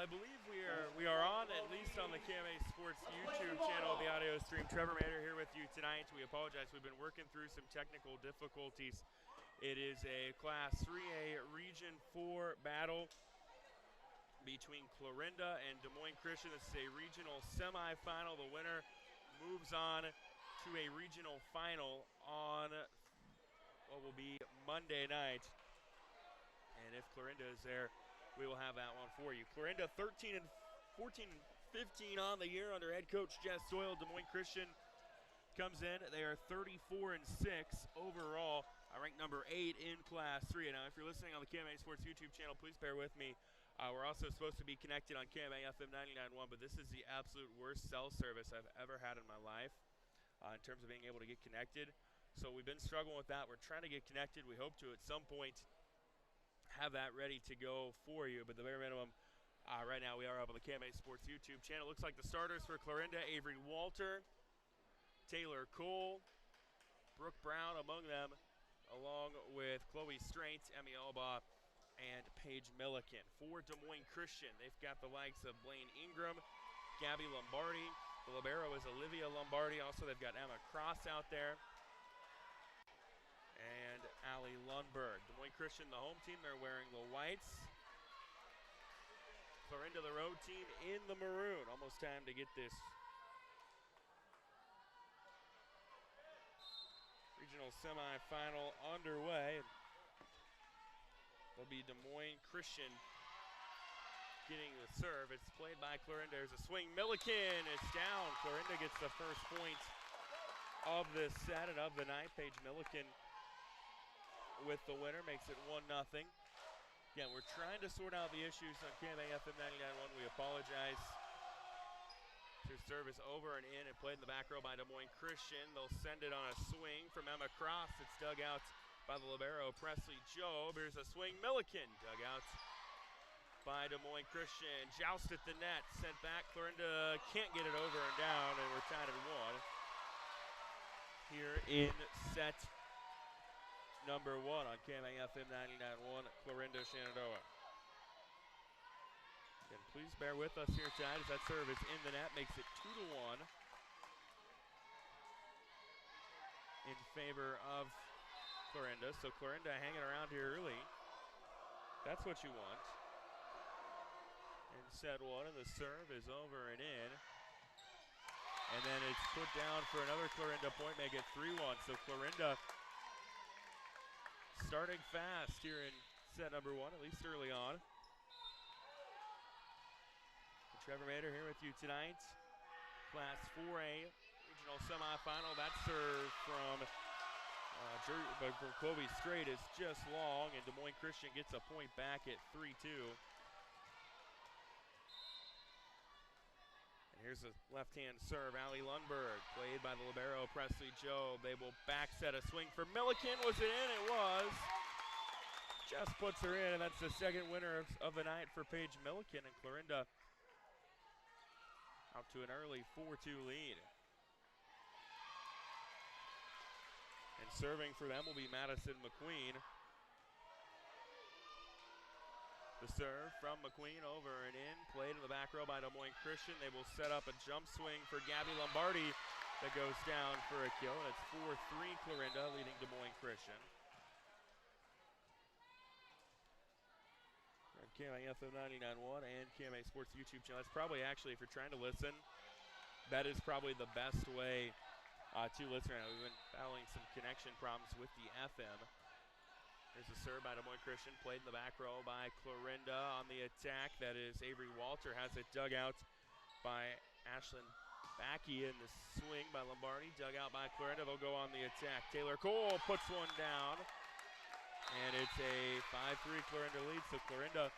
I believe we are on, at least on the KMA Sports YouTube channel, the audio stream. Trevor Mader here with you tonight. We apologize. We've been working through some technical difficulties. It is a Class 3A Region 4 battle between Clarinda and Des Moines Christian. This is a regional semifinal. The winner moves on to a regional final on what will be Monday night. And if Clarinda is there, we will have that one for you. Clarinda 14 and 15 on the year under head coach Jess Doyle. Des Moines Christian comes in. They are 34 and 6 overall. Ranked number 8 in Class 3. Now, if you're listening on the KMA Sports YouTube channel, please bear with me. We're also supposed to be connected on KMA FM 99.1, but this is the absolute worst cell service I've ever had in my life in terms of being able to get connected. So we've been struggling with that. We're trying to get connected. We hope to at some point have that ready to go for you, but the bare minimum, right now we are up on the KMA Sports YouTube channel. Looks like the starters for Clarinda: Avery Walter, Taylor Cole, Brooke Brown among them, along with Chloe Straint, Emmy Albaugh, and Paige Milliken. For Des Moines Christian, they've got the likes of Blaine Ingram, Gabby Lombardi. The libero is Olivia Lombardi. Also, they've got Emma Cross out there, and Allie Lundberg. Des Moines Christian, the home team, they're wearing the whites. Clarinda, the road team, in the maroon. Almost time to get this regional semifinal underway. It'll be Des Moines Christian getting the serve. It's played by Clarinda. There's a swing. Milliken is down. Clarinda gets the first point of this set and of the night. Paige Milliken with the winner, makes it 1-0. Again, we're trying to sort out the issues on KMA FM 99.1. We apologize. Their serve is over and in and played in the back row by Des Moines Christian. They'll send it on a swing from Emma Cross. It's dug out by the libero, Presley Jobe. Here's a swing. Milliken dug out by Des Moines Christian. Joust at the net, sent back. Clarinda can't get it over and down, and we're tied at 1 here in set number 1 on KMA FM 99.1, Clarinda Shenandoah. And please bear with us here tonight as that serve is in the net, makes it 2-1 in favor of Clarinda. So Clarinda hanging around here early. That's what you want. In set 1, and the serve is over and in. And then it's put down for another Clarinda point, make it 3-1. So Clarinda starting fast here in set number 1, at least early on. And Trevor Mader here with you tonight. Class 4A regional semifinal. That serve from Chloe Straight is just long, and Des Moines Christian gets a point back at 3-2. And here's a left-hand serve. Allie Lundberg, played by the libero, Presley Jobe. They will back set a swing for Milliken. Was it in? It was. Just puts her in, and that's the second winner of the night for Paige Milliken. And Clarinda out to an early 4-2 lead. And serving for them will be Madison McQueen. The serve from McQueen over and in, played in the back row by Des Moines Christian. They will set up a jump swing for Gabby Lombardi that goes down for a kill, and it's 4-3 Clarinda leading Des Moines Christian. On KMA FM 99.1 and KMA Sports YouTube channel. That's probably actually, if you're trying to listen, that is probably the best way to listen right now. We've been battling some connection problems with the FM. There's a serve by Des Moines Christian, played in the back row by Clarinda. On the attack, that is Avery Walter, has it dug out by Ashlyn Backey, in the swing by Lombardi, dug out by Clarinda. They'll go on the attack. Taylor Cole puts one down, and it's a 5-3 Clarinda lead. So Clarinda,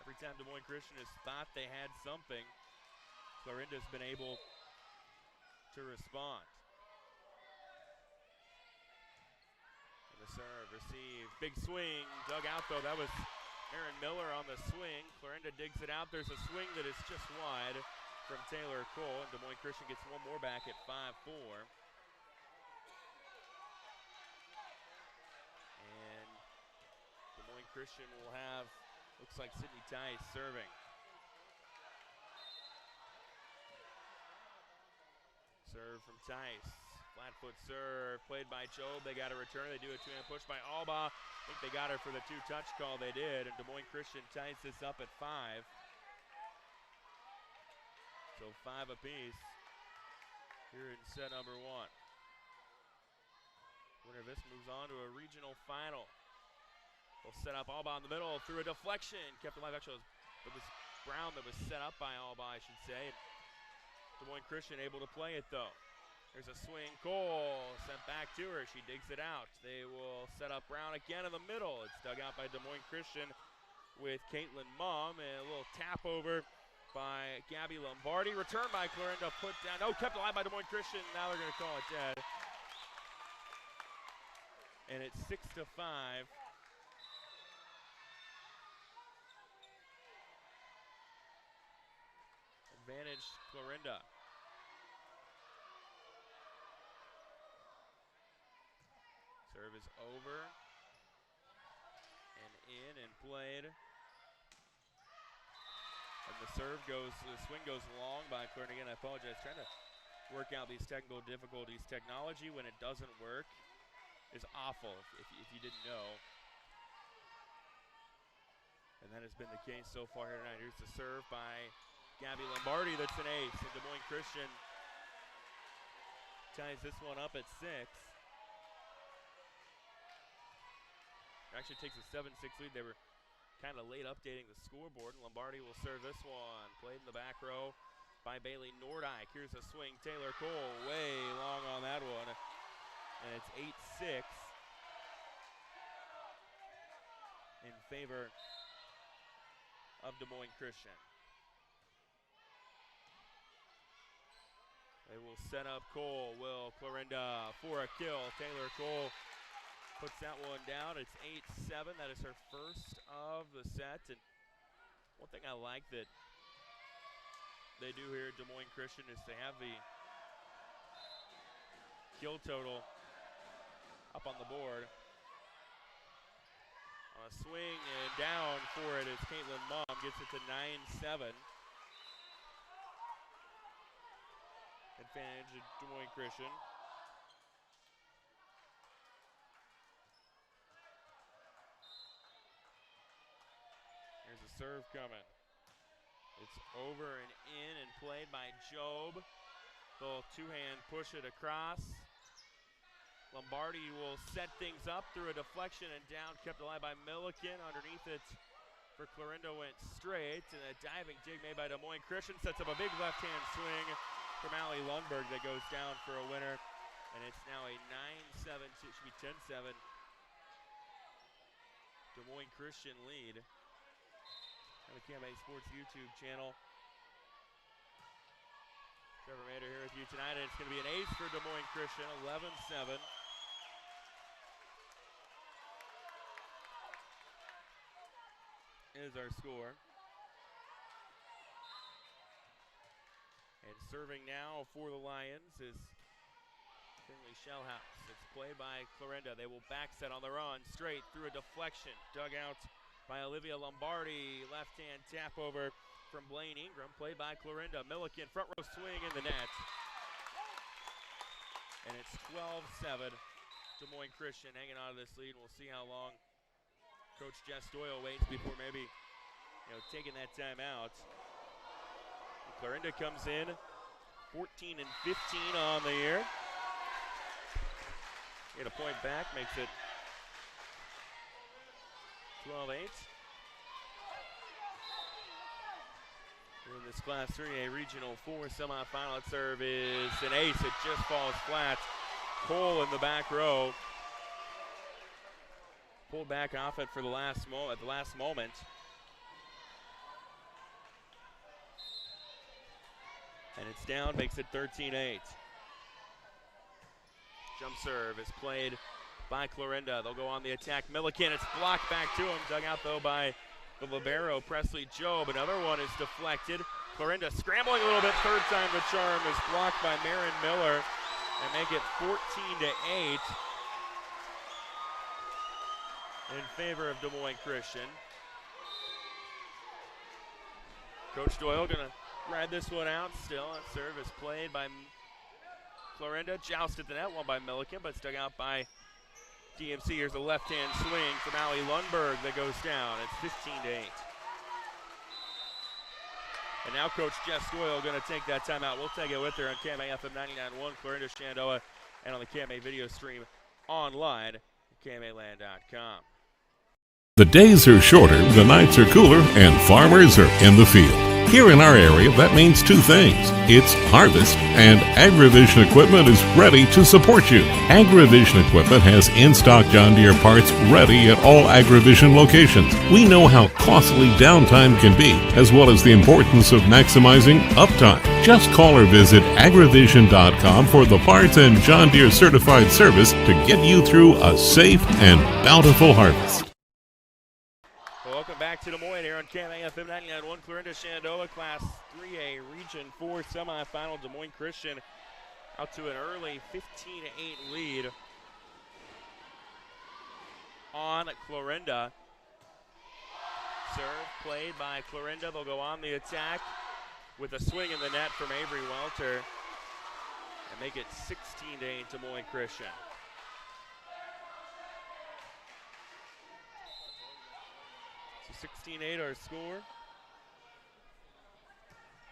every time Des Moines Christian has thought they had something, Clarinda's been able to respond. And the serve, receive, big swing, dug out though. That was Aaron Miller on the swing. Clarinda digs it out. There's a swing that is just wide from Taylor Cole, and Des Moines Christian gets one more back at 5-4. And Des Moines Christian will have Looks like Sydney Tice serving. Serve from Tice. Flat foot serve, played by Job. They got a return. They do a two-hand push by Alba. I think they got her for the two-touch call. They did, and Des Moines Christian ties this up at 5. So 5 apiece here in set number 1. Winner of this moves on to a regional final. They'll set up Alba in the middle through a deflection. Kept alive. Actually, it was Brown that was set up by Alba, I should say. And Des Moines Christian able to play it, though. There's a swing. Cole sent back to her. She digs it out. They will set up Brown again in the middle. It's dug out by Des Moines Christian with Caitlin Mum. And a little tap over by Gabby Lombardi. Returned by Clarinda. Put down. No, kept alive by Des Moines Christian. Now they're going to call it dead. And it's 6-5. Advantage Clarinda. Serve is over and in and played. And the swing goes long by Clarinda. Again, I apologize. Trying to work out these technical difficulties. Technology, when it doesn't work, is awful, if you didn't know. And that has been the case so far here tonight. Here's the serve by Gabby Lombardi. That's an ace. And Des Moines Christian ties this one up at 6. Actually takes a 7-6 lead. They were kind of late updating the scoreboard. And Lombardi will serve this one. Played in the back row by Bailey Nordyke. Here's a swing. Taylor Cole way long on that one. And it's 8-6 in favor of Des Moines Christian. They will set up Cole. Will Clarinda for a kill. Taylor Cole puts that one down. It's 8-7. That is her first of the set. And one thing I like that they do here at Des Moines Christian is they have the kill total up on the board. On a swing and down for it is Caitlin Mum. Gets it to 9-7. Advantage of Des Moines Christian. Here's a serve coming. It's over and in and played by Job. They'll two-hand push it across. Lombardi will set things up through a deflection and down, kept alive by Milliken. Underneath it for Clarinda went straight, and a diving dig made by Des Moines Christian sets up a big left-hand swing from Allie Lundberg that goes down for a winner. And it's now a 9-7, it should be 10-7 Des Moines Christian lead. On the KMA Sports YouTube channel. Trevor Mader here with you tonight, and it's going to be an ace for Des Moines Christian, 11-7. Is our score. And serving now for the Lions is Finley Shellhouse. It's played by Clarinda. They will back set on the run, straight through a deflection. Dug out by Olivia Lombardi. Left-hand tap over from Blaine Ingram, played by Clarinda. Milliken, front row swing in the net. And it's 12-7. Des Moines Christian hanging on to this lead. We'll see how long Coach Jess Doyle waits before maybe, taking that time out. And Clarinda comes in 14-15 on the year. Get a point back, makes it 12-8. In this Class 3A Regional 4 semifinal, that serve is an ace. It just falls flat. Cole in the back row. Pulled back off it for the last moment. And it's down, makes it 13-8. Jump serve is played by Clarinda. They'll go on the attack. Milliken, it's blocked back to him. Dug out, though, by the libero, Presley Job. Another one is deflected. Clarinda scrambling a little bit. Third time the charm is blocked by Marin Miller. And make it 14-8 in favor of Des Moines Christian. Coach Doyle gonna ride this one out still. That serve is played by Clarinda. Joust at the net, won by Milliken, but it's dug out by DMC. Here's a left-hand swing from Allie Lundberg that goes down. It's 15-8. And now Coach Jess Doyle going to take that timeout. We'll take it with her on KMA FM 99.1, Clarinda Shenandoah, and on the KMA video stream online at KMAland.com. The days are shorter, the nights are cooler, and farmers are in the field. Here in our area, that means two things. It's harvest, and AgriVision equipment is ready to support you. AgriVision equipment has in-stock John Deere parts ready at all AgriVision locations. We know how costly downtime can be, as well as the importance of maximizing uptime. Just call or visit agrivision.com for the parts and John Deere certified service to get you through a safe and bountiful harvest. Welcome back to Des Moines here on KMA FM 99.1, Clarinda Shenandoah, Class 3A Region 4 semifinal. Des Moines Christian out to an early 15-8 lead on Clarinda. Serve played by Clarinda. They'll go on the attack with a swing in the net from Avery Welter and make it 16-8 Des Moines Christian. So 16-8 our score.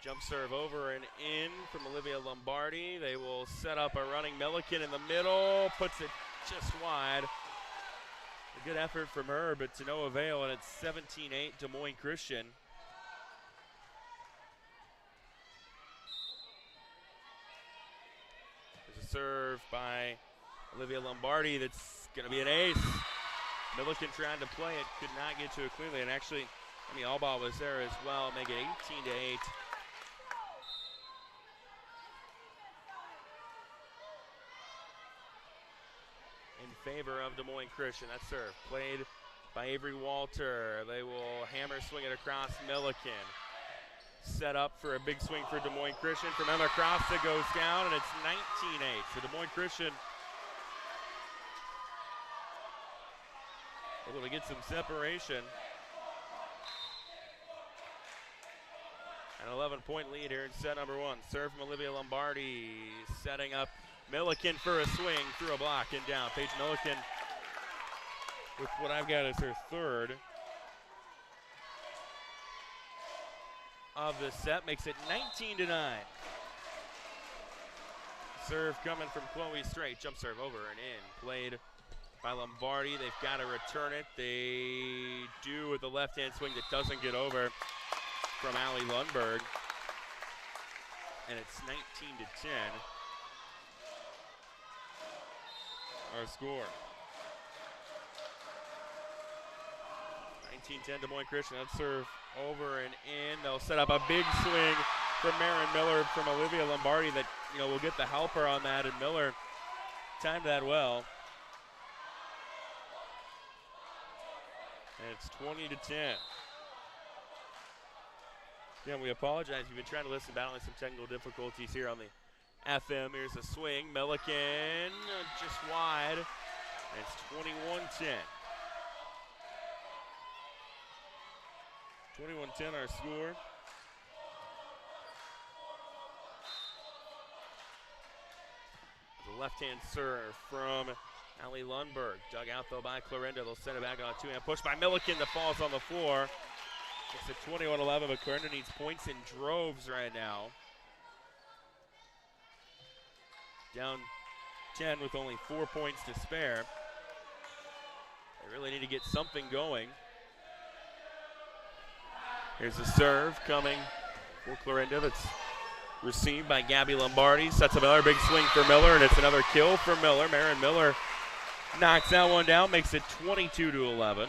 Jump serve over and in from Olivia Lombardi. They will set up a running Milliken in the middle, puts it just wide. A good effort from her, but to no avail, and it's 17-8 Des Moines Christian. There's a serve by Olivia Lombardi that's going to be an ace. Milliken trying to play it, could not get to it clearly, and actually, Allball was there as well, make it 18-8. In favor of Des Moines Christian. That serve played by Avery Walter. They will hammer swing it across Milliken. Set up for a big swing for Des Moines Christian from Emma Cross that goes down, and it's 19-8. So Des Moines Christian able to get some separation. An 11-point lead here in set number one. Serve from Olivia Lombardi, setting up Milliken for a swing through a block and down. Paige Milliken with what I've got as her third of the set, makes it 19-9. Serve coming from Chloe Straight. Jump serve over and in. Played by Lombardi. They've got to return it. They do with the left-hand swing that doesn't get over from Allie Lundberg. And it's 19-10. Our score. 19-10 Des Moines Christian. That serve over and in. They'll set up a big swing from Marin Miller from Olivia Lombardi that, will get the helper on that, and Miller timed that well. And it's 20-10. Again, we apologize. We've been trying to listen, battling some technical difficulties here on the FM. Here's a swing. Milliken just wide. And it's 21-10. 21-10 our score. The left-hand serve from Allie Lundberg. Dug out though by Clarinda. They'll send it back on a two-hand push by Milliken that falls on the floor. It's a 21-11, but Clarinda needs points in droves right now. Down 10 with only 4 points to spare. They really need to get something going. Here's a serve coming for Clarinda that's received by Gabby Lombardi. Sets up another big swing for Miller, and it's another kill for Miller. Marin Miller knocks that one down, makes it 22-11.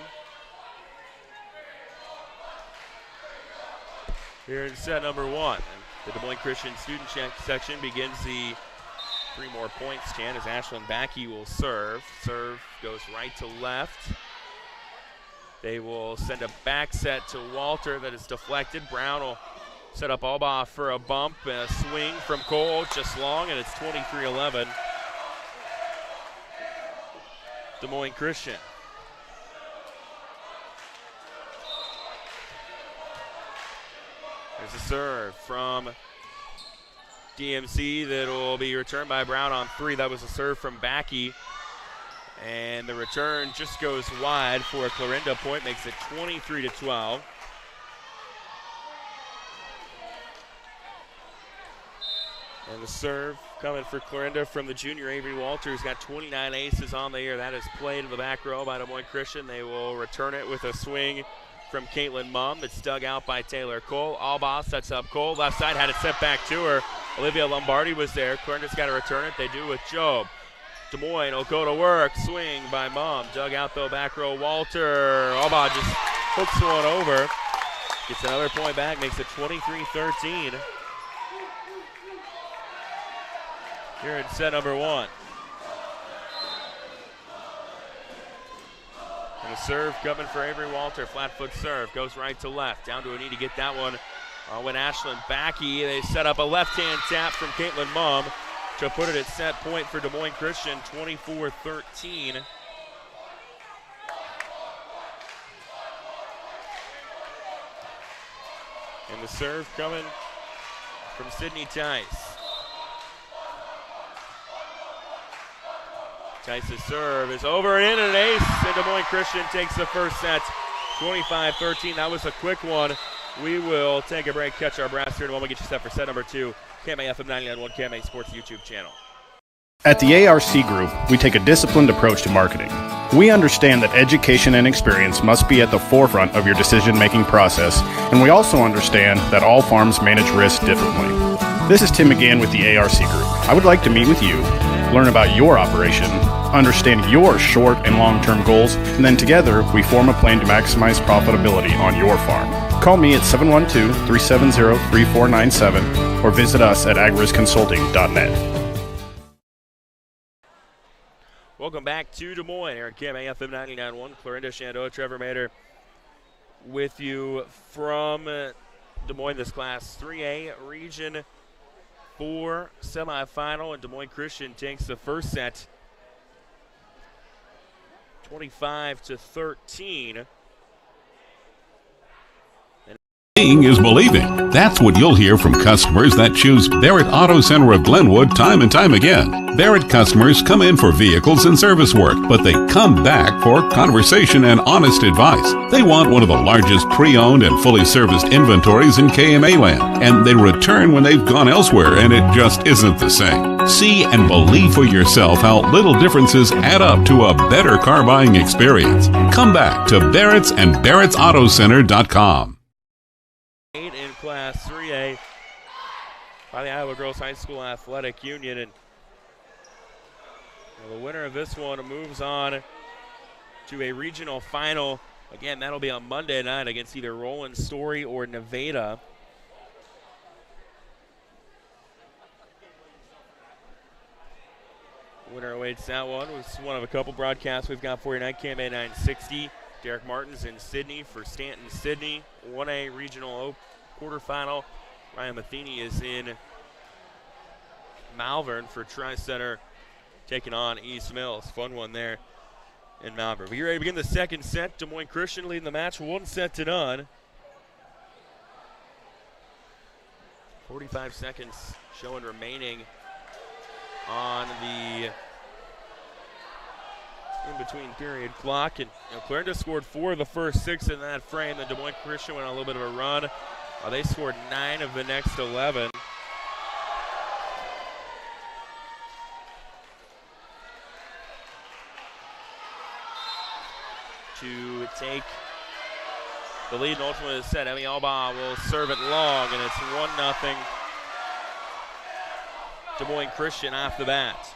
Here in set number one. And the Des Moines Christian student section begins the 3 more points chant as Ashlyn Backey will serve. Serve goes right to left. They will send a back set to Walter that is deflected. Brown will set up Albaugh for a bump and a swing from Cole, just long, and it's 23-11. Des Moines Christian. There's a serve from DMC that will be returned by Brown on 3. That was a serve from Backey. And the return just goes wide for a Clarinda point, makes it 23-12. And the serve coming for Clarinda from the junior Avery Walters. Got 29 aces on the year. That is played in the back row by Des Moines Christian. They will return it with a swing from Caitlin Mumm. That's dug out by Taylor Cole. Alba sets up Cole. Left side, had it set back to her. Olivia Lombardi was there. Clarinda's got to return it. They do with Job. Des Moines will go to work. Swing by Mumm. Dug out though, back row Walter. Alba just hooks one over. Gets another point back. Makes it 23-13. Here in set number 1. And a serve coming for Avery Walter. Flat foot serve. Goes right to left. Down to a knee to get that one. When Ashlyn Backey, they set up a left-hand tap from Caitlin Mumm to put it at set point for Des Moines Christian, 24-13. And the serve coming from Sydney Tice. Tice's serve is over and in, and an ace, and Des Moines Christian takes the first set, 25-13. That was a quick one. We will take a break, catch our brass here in a moment. Get you set for set number 2. KMA FM 99.1 KMA Sports YouTube channel. At the ARC Group, we take a disciplined approach to marketing. We understand that education and experience must be at the forefront of your decision-making process, and we also understand that all farms manage risk differently. This is Tim again with the ARC Group. I would like to meet with you, learn about your operation, understand your short and long-term goals, and then together we form a plan to maximize profitability on your farm. Call me at 712-370-3497 or visit us at agrisconsulting.net. Welcome back to Des Moines here at KMA FM 99.1. Clarinda Shenandoah, Trevor Mader with you from Des Moines, this Class 3A Region 4 semifinal, and Des Moines Christian takes the first set 25-13. Seeing is believing. That's what you'll hear from customers that choose Barrett Auto Center of Glenwood time and time again. Barrett customers come in for vehicles and service work, but they come back for conversation and honest advice. They want one of the largest pre-owned and fully serviced inventories in KMA land, and they return when they've gone elsewhere and it just isn't the same. See and believe for yourself how little differences add up to a better car buying experience. Come back to Barrett's and Barrett'sAutoCenter.com. In Class 3A by the Iowa Girls High School Athletic Union, and the winner of this one moves on to a regional final. Again, that'll be on Monday night against either Roland Story or Nevada. Winner awaits that one. It's one of a couple broadcasts we've got for you tonight. KMA 960. Derek Martin's in Sydney for Stanton Sydney. 1A regional quarterfinal. Ryan Matheny is in Malvern for Tri-Center, taking on East Mills. Fun one there in Malvern. But you're ready to begin the second set. Des Moines Christian leading the match 1-0. 45 seconds showing remaining on the in-between period clock. And Clarinda scored 4 of the first 6 in that frame. Then Des Moines Christian went on a little bit of a run. They scored 9 of the next 11. To take the lead and ultimately the set, Emmy Alba will serve it long, and it's 1-0 Des Moines Christian off the bat.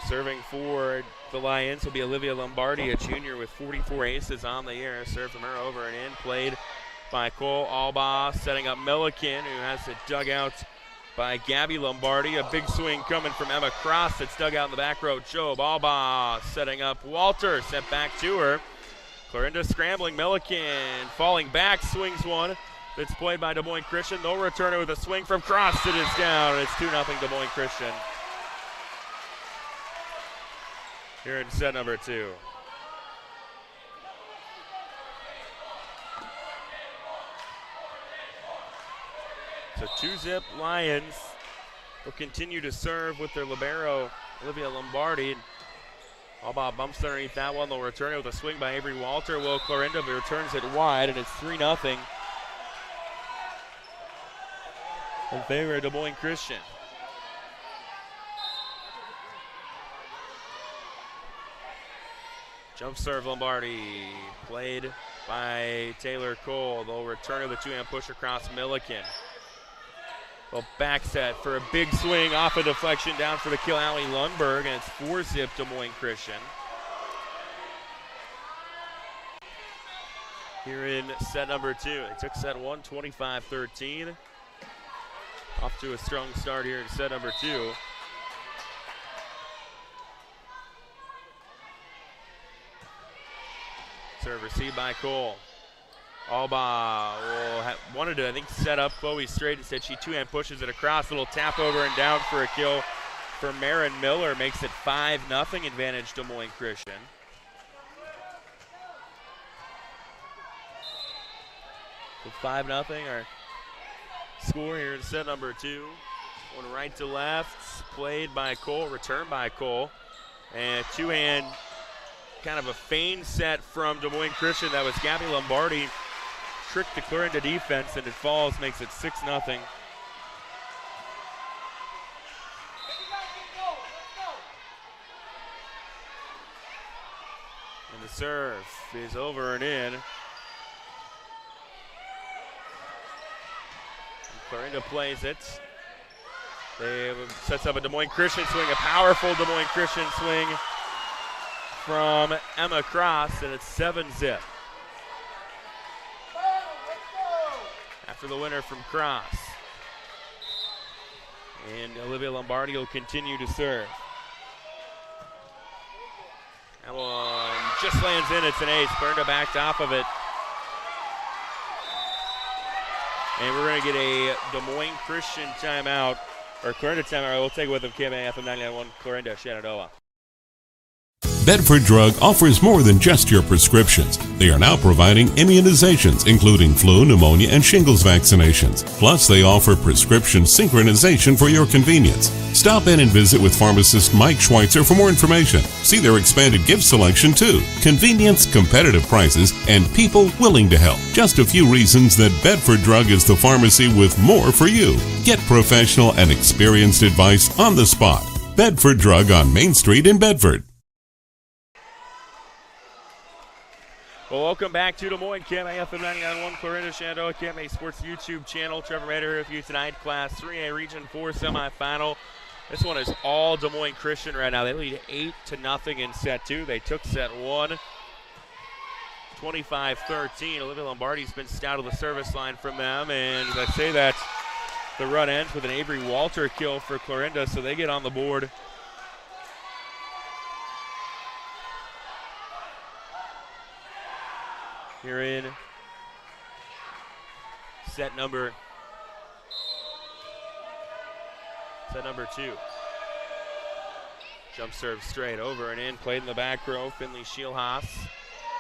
Serving for the Lions will be Olivia Lombardi, a junior with 44 aces on the year. Serve from her over and in, played by Cole Alba, setting up Milliken, who has it dug out by Gabby Lombardi. A big swing coming from Emma Cross that's dug out in the back row. Job Alba setting up Walter, sent back to her. Clarinda scrambling, Milliken falling back, swings one. That's played by Des Moines Christian. They'll return it with a swing from Cross. It is down. It's 2-0 Des Moines Christian. Here in set number 2. So 2-zip Lions will continue to serve with their libero, Olivia Lombardi. Alba bumps underneath that one. They'll return it with a swing by Avery Walter. Will Clarinda returns it wide, and it's 3-0 in favor of Des Moines Christian. Jump serve Lombardi, played by Taylor Cole. They'll return it with a two-hand push across Milliken. They'll back set for a big swing off a deflection down for the kill, Allie Lundberg, and it's 4-zip Des Moines Christian. Here in set number 2. They took set 1, 25-13. Off to a strong start here in set number 2. Serve received by Cole. Alba wanted to, I think, set up Chloe straight. Instead, she two-hand pushes it across. Little tap over and down for a kill for Marin Miller. Makes it 5-0 advantage Des Moines Christian. So 5-0 our score here in set number 2. One right to left, played by Cole, returned by Cole. And two-hand, kind of a feign set from Des Moines Christian. That was Gabby Lombardi. Tricked the Clarinda defense, and it falls, makes it 6-0. And the serve is over and in. And Clarinda plays it. They sets up a Des Moines Christian swing, a powerful Des Moines Christian swing from Emma Cross, and it's 7-zip. After the winner from Cross. And Olivia Lombardi will continue to serve. That one just lands in, it's an ace. Clarinda backed off of it. And we're going to get a Des Moines Christian timeout, or Clarinda timeout. We'll take it with them, KMA FM 99.1, Clarinda, Shenandoah. Bedford Drug offers more than just your prescriptions. They are now providing immunizations, including flu, pneumonia, and shingles vaccinations. Plus, they offer prescription synchronization for your convenience. Stop in and visit with pharmacist Mike Schweitzer for more information. See their expanded gift selection, too. Convenience, competitive prices, and people willing to help. Just a few reasons that Bedford Drug is the pharmacy with more for you. Get professional and experienced advice on the spot. Bedford Drug on Main Street in Bedford. Well, welcome back to Des Moines, KMA FM 99.1, Clarinda, Shenandoah, KMA Sports YouTube channel. Trevor Mader here with you tonight, Class 3A Region 4 semifinal. This one is all Des Moines Christian right now. They lead 8-0 in set 2. They took set 1, 25-13. Olivia Lombardi's been stout of the service line from them, and as I say that, the run ends with an Avery Walter kill for Clarinda, so they get on the board. Here in set number 2. Jump serve straight over and in, played in the back row. Finley Shielhaas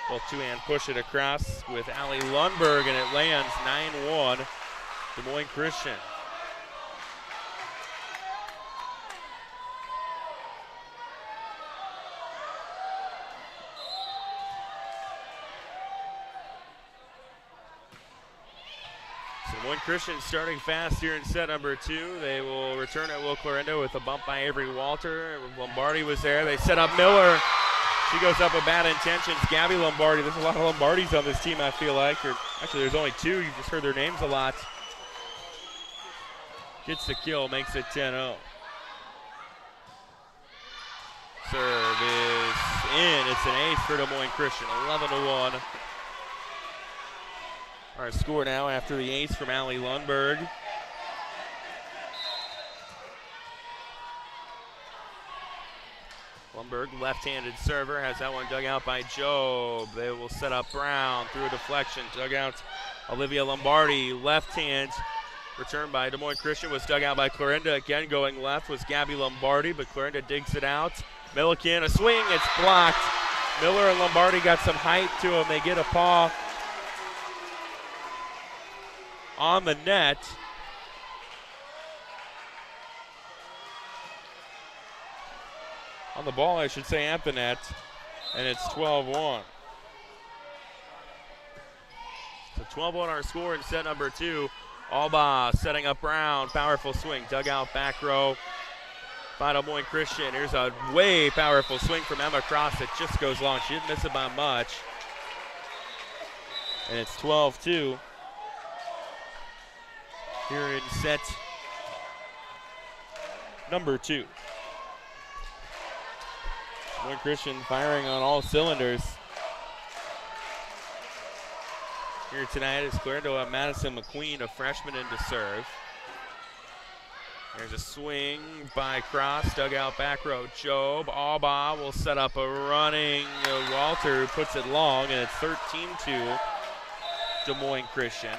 will two-hand push it across with Allie Lundberg, and it lands 9-1, Des Moines Christian. Des Moines Christian starting fast here in set number 2. They will return it, Will Clarinda, with a bump by Avery Walter. Lombardi was there. They set up Miller. She goes up with bad intentions. Gabby Lombardi. There's a lot of Lombardis on this team, I feel like. Or actually, there's only 2. You just heard their names a lot. Gets the kill, makes it 10-0. Serve is in. It's an ace for Des Moines Christian, 11-1. Our score now after the ace from Allie Lundberg. Lundberg, left-handed server, has that one dug out by Job. They will set up Brown through a deflection. Dug out Olivia Lombardi, left hand. Returned by Des Moines Christian, was dug out by Clarinda. Again, going left was Gabby Lombardi, but Clarinda digs it out. Milliken, a swing, it's blocked. Miller and Lombardi got some height to him. They get a paw on the net, on the ball, I should say, at the net, and it's 12-1. So 12-1 our score in set number 2. Alba setting up Brown, powerful swing, dug out back row by Des Moines Christian. Here's a way powerful swing from Emma Cross. It just goes long. She didn't miss it by much. And it's 12-2 here in set number 2. Des Moines Christian firing on all cylinders here tonight as Clarinda and Madison McQueen, a freshman, in to serve. There's a swing by Cross, dug out back row. Job, Alba will set up a running Walter, who puts it long, and it's 13-2 Des Moines Christian.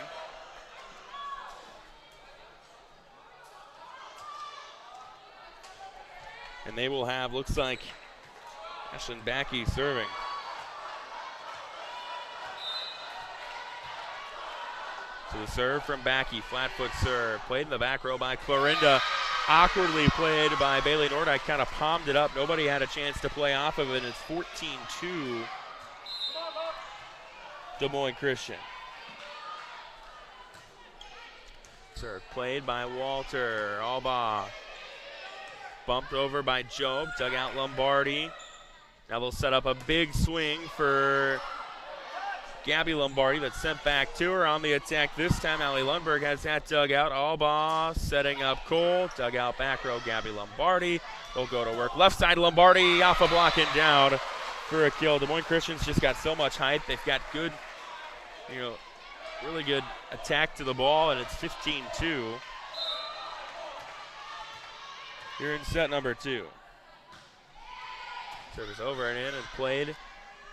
And they will have, looks like, Ashlyn Backey serving. So the serve from Backey, flat foot serve, played in the back row by Clarinda. Awkwardly played by Bailey Nordyke, kind of palmed it up. Nobody had a chance to play off of it. It's 14-2 Des Moines Christian. Serve played by Walter. Alba bumped over by Job, dug out Lombardi. Now they'll set up a big swing for Gabby Lombardi, that's sent back to her. On the attack this time, Allie Lundberg has that dug out. Alba setting up Cole, dug out back row, Gabby Lombardi. They'll go to work. Left side, Lombardi off a block and down for a kill. Des Moines Christian's just got so much height. They've got good, really good attack to the ball, and it's 15-2 here in set number 2. Service over and in and played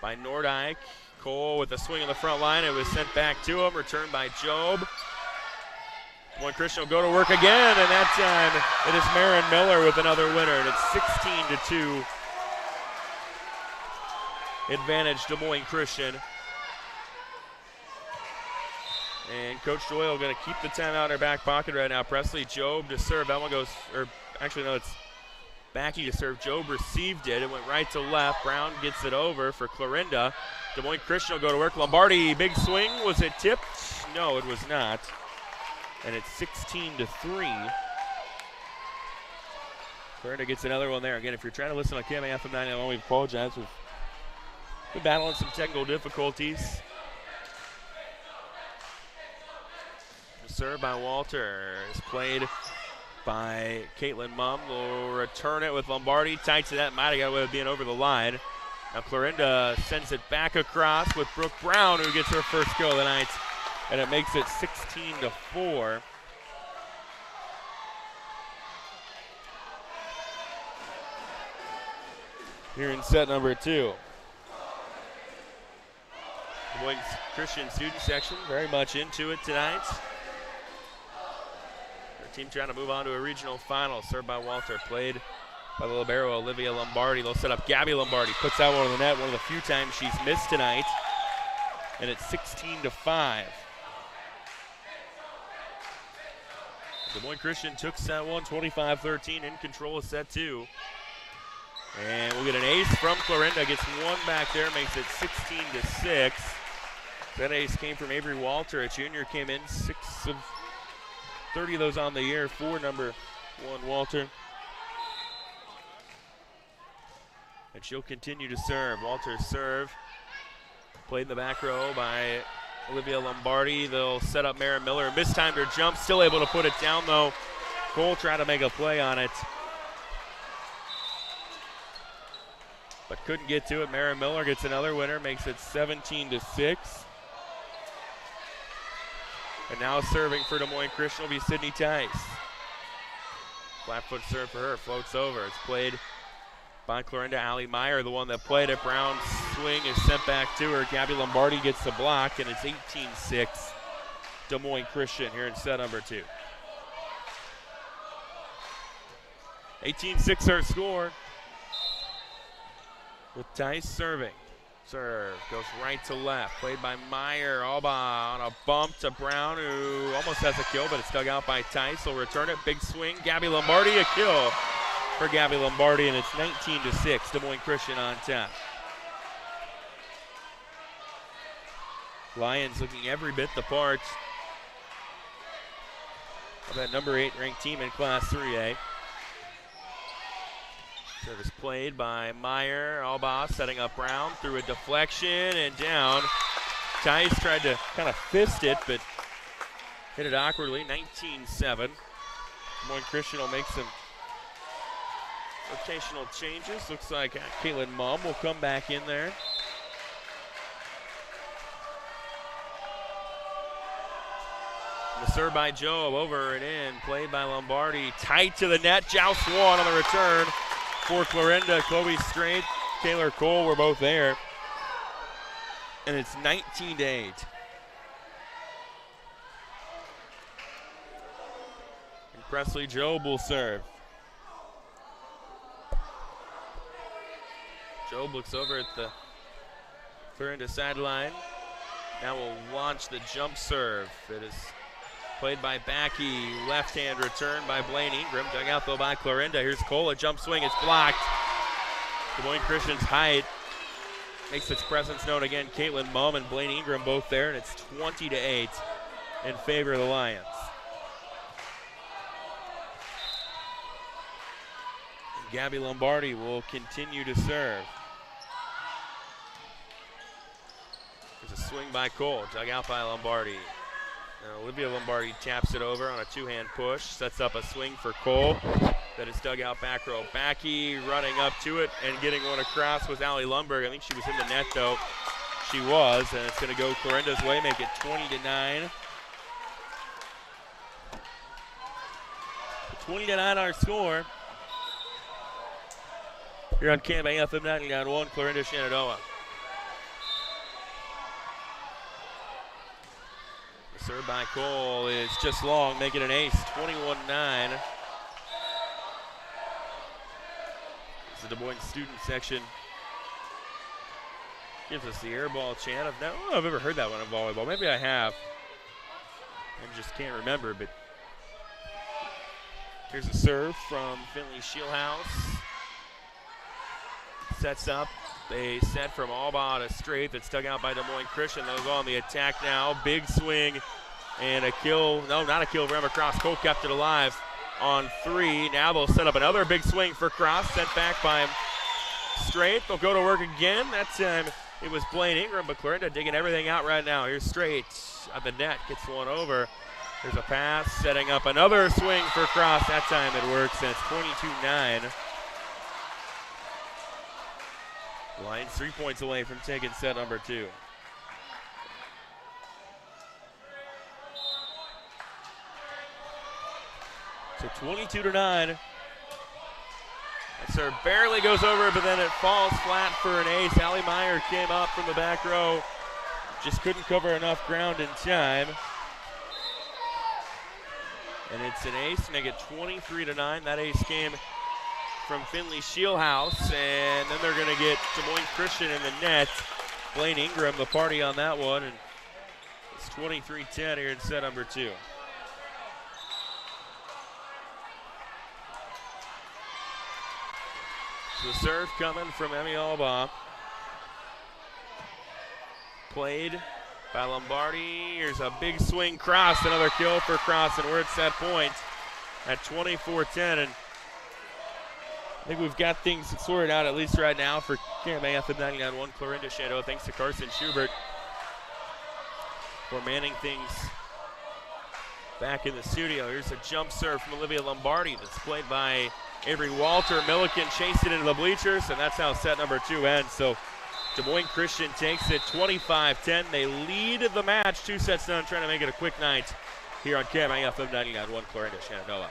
by Nordyke. Cole with a swing on the front line. It was sent back to him, returned by Job. Des Moines Christian will go to work again, and that time it is Marin Miller with another winner, and it's 16-2. Advantage Des Moines Christian. And Coach Doyle going to keep the timeout in her back pocket right now. Presley Job to serve. That one goes, or actually no, it's Backey to serve. Job received it. It went right to left. Brown gets it over for Clarinda. Des Moines Christian will go to work. Lombardi, big swing. Was it tipped? No, it was not. And it's 16-3. Clarinda gets another one there. Again, if you're trying to listen on KMA FM 991, we apologize. We've been battling some technical difficulties. The serve by Walter is played by Caitlin Mumm. Will return it with Lombardi. Tight to that. Might have got away with being over the line. Now Clarinda sends it back across with Brooke Brown, who gets her first kill of the night, and it makes it 16-4. Here in set number 2. The Moines Christian student section very much into it tonight. Their team trying to move on to a regional final. Served by Walter, played by the libero Olivia Lombardi. They'll set up Gabby Lombardi. Puts that one on the net, one of the few times she's missed tonight. And it's 16-5. Des Moines Christian took set 1, 25-13, in control of set 2. And we'll get an ace from Clarinda. Gets one back there, makes it 16-6. That ace came from Avery Walter, a junior, came in 6 of 30 of those on the year for number 1 Walter. And she'll continue to serve. Walter's serve played in the back row by Olivia Lombardi. They'll set up Marin Miller. Mistimed her jump, still able to put it down though. Cole tried to make a play on it, but couldn't get to it. Marin Miller gets another winner, makes it 17-6. And now serving for Des Moines Christian will be Sydney Tice. Flat foot serve for her, floats over. It's played by Clarinda. Allie Meyer, the one that played it. Brown's swing is sent back to her. Gabby Lombardi gets the block, and it's 18-6 Des Moines Christian here in set number 2. 18-6 our score. With Tice serving. Serve goes right to left. Played by Meyer. Alba on a bump to Brown, who almost has a kill, but it's dug out by Tice. He'll return it. Big swing. Gabby Lombardi, a kill for Gabby Lombardi, and it's 19-6, Des Moines Christian on top. Lions looking every bit the part of that number 8 ranked team in Class 3A. Service played by Meyer. Alba setting up Brown through a deflection and down. Tice tried to kind of fist it, but hit it awkwardly. 19-7. Des Moines Christian will make some rotational changes. Looks like Caitlin Mumm will come back in there. The serve by Joe, over and in, played by Lombardi. Tight to the net, joust one on the return for Clarinda. Chloe Strait, Taylor Cole were both there. And it's 19-8. And Presley Jobe will serve. Jobe looks over at the Clarinda sideline. Now will launch the jump serve. It is played by Backey, left-hand return by Blaine Ingram. Dug out though by Clarinda. Here's Cole, a jump swing, it's blocked. Des Moines Christian's height makes its presence known again. Caitlin Mumm and Blaine Ingram both there, and it's 20-8 in favor of the Lions. And Gabby Lombardi will continue to serve. There's a swing by Cole, dug out by Lombardi. Now Olivia Lombardi taps it over on a two-hand push, sets up a swing for Cole. That is dug out back row. Backey running up to it and getting one across was Allie Lundberg. I think she was in the net though. She was, and it's going to go Clarinda's way, make it 20-9. 20-9 our score. Here on KMA FM 90.1, Clarinda Shenandoah. Serve by Cole is just long, making an ace, 21-9. The Des Moines student section gives us the air ball chant. I don't know if I've ever heard that one in volleyball. Maybe I have. I just can't remember, but here's a serve from Finley Shieldhouse. Sets up. They set from Alba to Straight. That's dug out by Des Moines Christian. Those on the attack now. Big swing and a kill. No, not a kill for Emma Cross. Cole kept it alive on 3. Now they'll set up another big swing for Cross. Sent back by Straight. They'll go to work again. That time it was Blaine Ingram, but Clarinda digging everything out right now. Here's Straight at the net. Gets one over. There's a pass. Setting up another swing for Cross. That time it works, and it's 22-9. Lions 3 points away from taking set number 2. So 22-9. That serve barely goes over, but then it falls flat for an ace. Allie Meyer came up from the back row. Just couldn't cover enough ground in time. And it's an ace, make it 23-9. That ace came from Finley Shieldhouse, and then they're going to get Des Moines Christian in the net. Blaine Ingram, the party on that one, and it's 23-10 here in set number 2. So the serve coming from Emmy Alba. Played by Lombardi. Here's a big swing cross, another kill for Cross, and we're at set point at 24-10. And I think we've got things sorted out, at least right now, for KMA FM 90.1 Clarinda Shenandoah. Thanks to Carson Schubert for manning things back in the studio. Here's a jump serve from Olivia Lombardi that's played by Avery Walter. Milliken chased it into the bleachers, and that's how set number 2 ends. So Des Moines Christian takes it 25-10. They lead the match, 2 sets down, trying to make it a quick night here on KMA FM 90.1 Clarinda Shenandoah.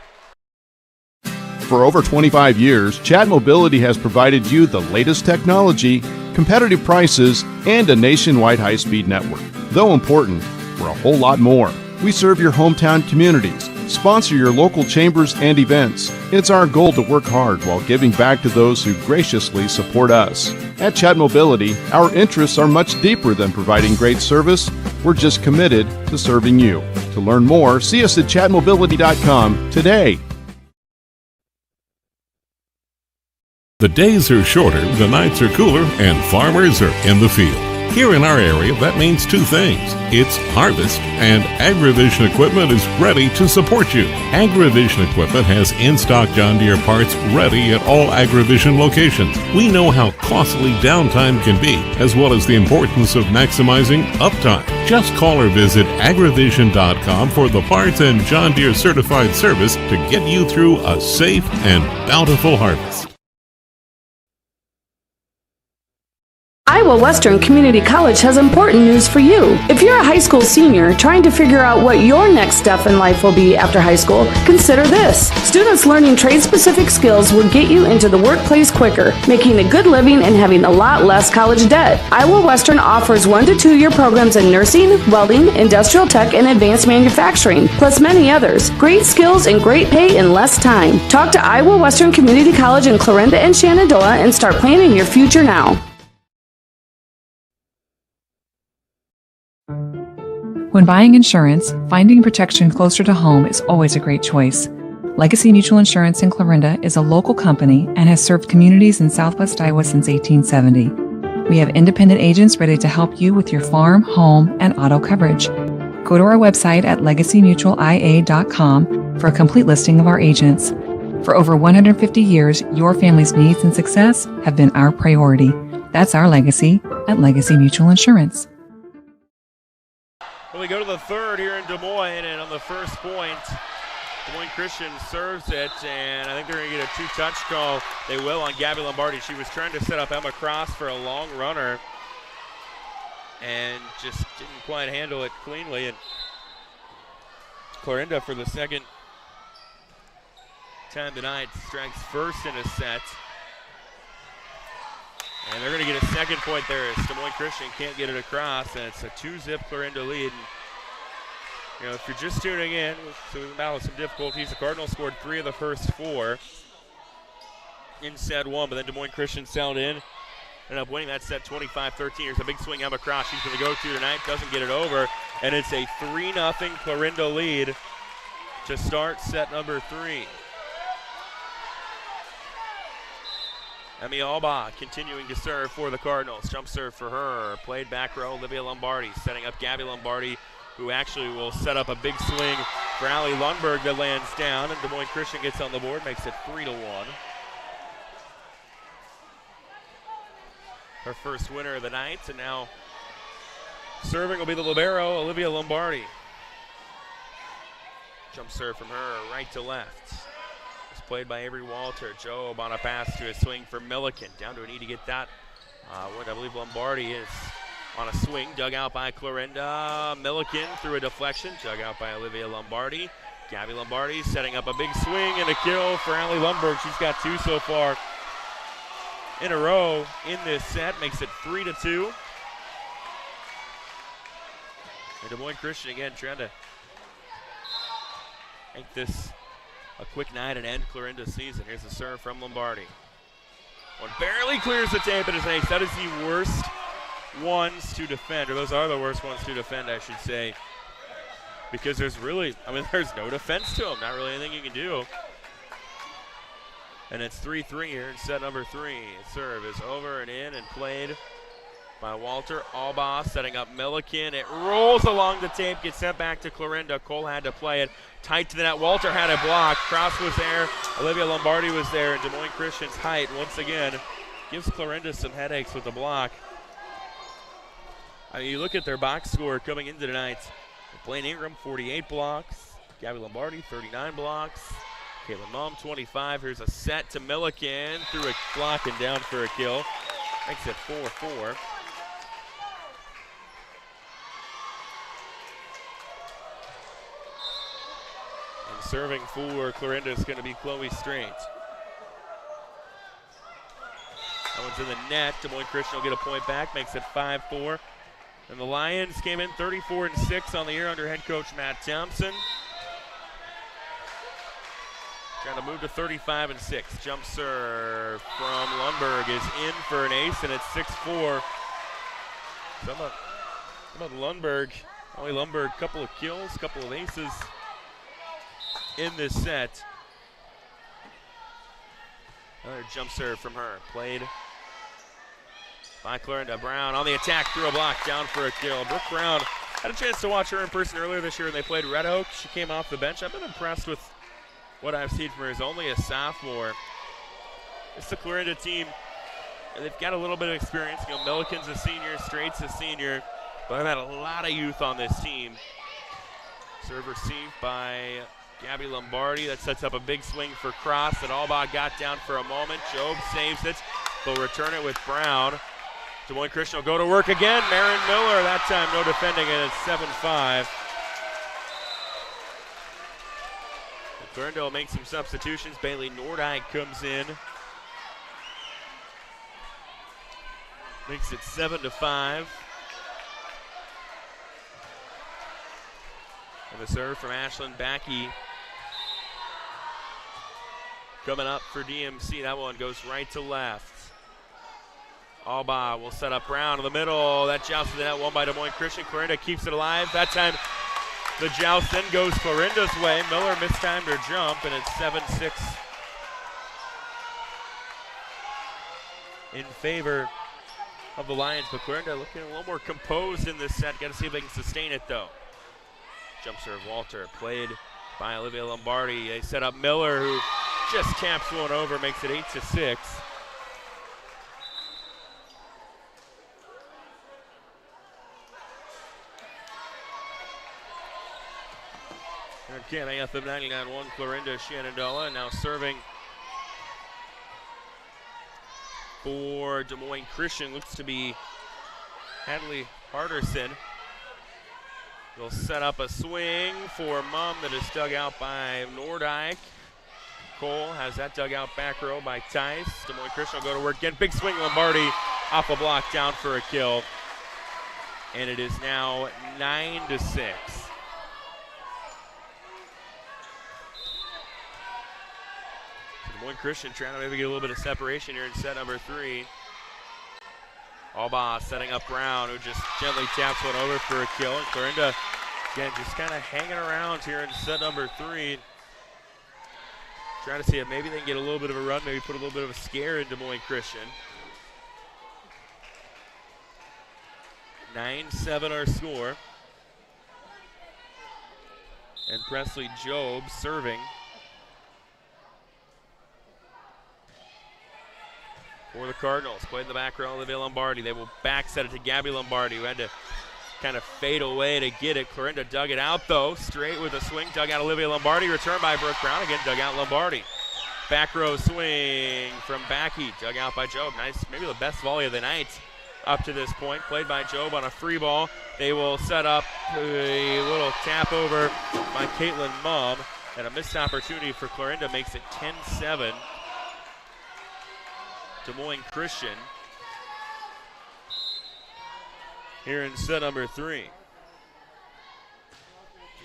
For over 25 years, Chad Mobility has provided you the latest technology, competitive prices, and a nationwide high-speed network. Though important, we're a whole lot more. We serve your hometown communities, sponsor your local chambers and events. It's our goal to work hard while giving back to those who graciously support us. At Chad Mobility, our interests are much deeper than providing great service. We're just committed to serving you. To learn more, see us at chadmobility.com today. The days are shorter, the nights are cooler, and farmers are in the field. Here in our area, that means two things. It's harvest, and AgriVision equipment is ready to support you. AgriVision equipment has in-stock John Deere parts ready at all AgriVision locations. We know how costly downtime can be, as well as the importance of maximizing uptime. Just call or visit agrivision.com for the parts and John Deere certified service to get you through a safe and bountiful harvest. Iowa Western Community College has important news for you. If you're a high school senior trying to figure out what your next step in life will be after high school, consider this. Students learning trade-specific skills will get you into the workplace quicker, making a good living and having a lot less college debt. Iowa Western offers 1 to 2 year programs in nursing, welding, industrial tech, and advanced manufacturing, plus many others. Great skills and great pay in less time. Talk to Iowa Western Community College in Clarinda and Shenandoah and start planning your future now. When buying insurance, finding protection closer to home is always a great choice. Legacy Mutual Insurance in Clarinda is a local company and has served communities in Southwest Iowa since 1870. We have independent agents ready to help you with your farm, home, and auto coverage. Go to our website at legacymutualia.com for a complete listing of our agents. For over 150 years, your family's needs and success have been our priority. That's our legacy at Legacy Mutual Insurance. Well, we go to the third here in Des Moines, and on the first point, Des Moines Christian serves it, and I think they're going to get a two-touch call. They will on Gabby Lombardi. She was trying to set up Emma Cross for a long runner and just didn't quite handle it cleanly. And Clarinda, for the second time tonight, strikes first in a set. And they're going to get a second point there as Des Moines Christian can't get it across, and it's a 2-zip Clarinda lead. And, you know, if you're just tuning in, so we've battled some difficulties. The Cardinals scored 3 of the first 4 in set 1, but then Des Moines Christian sailed in, ended up winning that set 25-13. Here's a big swing Emma Cross. She's going to go to tonight, doesn't get it over, and it's a 3-0 Clarinda lead to start set number 3. Emmy Alba continuing to serve for the Cardinals. Jump serve for her. Played back row, Olivia Lombardi setting up Gabby Lombardi, who actually will set up a big swing for Allie Lundberg that lands down, and Des Moines Christian gets on the board, makes it 3-1. Her first winner of the night, and now serving will be the libero, Olivia Lombardi. Jump serve from her, right to left. Played by Avery Walter. Job on a pass to a swing for Milliken. Down to a knee to get that. What I believe Lombardi is on a swing. Dug out by Clarinda. Milliken through a deflection. Dug out by Olivia Lombardi. Gabby Lombardi setting up a big swing and a kill for Allie Lundberg. She's got 2 so far in a row in this set. Makes it 3-2. And Des Moines Christian again trying to make this a quick night and end Clarinda's season. Here's the serve from Lombardi. One barely clears the tape, and it's an ace. That is the worst ones to defend, or those are the worst ones to defend, I should say, because there's really, there's no defense to them. Not really anything you can do. And it's 3-3 here in set number 3. Serve is over and in and played by Walter. Alba setting up Milliken. It rolls along the tape, gets sent back to Clarinda. Cole had to play it tight to the net. Walter had it blocked. Cross was there. Olivia Lombardi was there. And Des Moines Christian's height, once again, gives Clarinda some headaches with the block. You look at their box score coming into tonight. Blaine Ingram, 48 blocks. Gabby Lombardi, 39 blocks. Caitlin Mum, 25. Here's a set to Milliken. Through a block and down for a kill. Makes it 4-4. Serving for Clarinda is going to be Chloe Straight. That one's in the net. Des Moines Christian will get a point back, makes it 5-4. And the Lions came in 34-6 on the year under head coach Matt Thompson. Trying to move to 35-6. Jump serve from Lundberg is in for an ace, and it's 6-4. So how about Lundberg? Allie Lundberg, couple of kills, couple of aces in this set. Another jump serve from her. Played by Clarinda. Brown on the attack, through a block, down for a kill. Brooke Brown, had a chance to watch her in person earlier this year when they played Red Oak. She came off the bench. I've been impressed with what I've seen from her as only a sophomore. It's the Clarinda team. They've got a little bit of experience. You know, Milliken's a senior, Straight's a senior, but I've had a lot of youth on this team. Serve received by Gabby Lombardi. That sets up a big swing for Cross that Alba got down for a moment. Job saves it. They'll return it with Brown. Des Moines Christian will go to work again. Marin Miller, that time no defending, and it's 7-5. Clarinda will make some substitutions. Bailey Nordijk comes in. Makes it 7-5. And the serve from Ashlyn Backey. Coming up for DMC. That one goes right to left. Alba will set up Brown in the middle. That joust to the net, won by Des Moines Christian. Clarinda keeps it alive. That time the joust then goes Clarinda's way. Miller mistimed her jump, and it's 7-6 in favor of the Lions. But Clarinda looking a little more composed in this set. Got to see if they can sustain it, though. Jump serve, Walter, played by Olivia Lombardi. They set up Miller, who just taps one over, makes it 8-6. Again, AFM 99-1, Clarinda Shenandoah now serving for Des Moines Christian. Looks to be Hadley Harderson. They'll set up a swing for Mumm that is dug out by Nordijk. Cole has that dug out back row by Tice. Des Moines Christian will go to work again. Big swing, Lombardi off a block, down for a kill. And it is now 9-6. Des Moines Christian trying to maybe get a little bit of separation here in set number 3. Alba setting up Brown, who just gently taps one over for a kill. And Clarinda, again, just kind of hanging around here in set number 3. Trying to see if maybe they can get a little bit of a run, maybe put a little bit of a scare in Des Moines Christian. 9-7 our score. And Presley Job serving for the Cardinals. Played in the back row, Olivia Lombardi. They will back set it to Gabby Lombardi, who had to kind of fade away to get it. Clarinda dug it out, though, straight with a swing. Dug out Olivia Lombardi. Return by Brooke Brown. Again, dug out Lombardi. Back row swing from Backey. Dug out by Job. Nice, maybe the best volley of the night up to this point. Played by Job on a free ball. They will set up a little tap over by Caitlin Mumm. And a missed opportunity for Clarinda makes it 10-7. Des Moines Christian here in set number 3.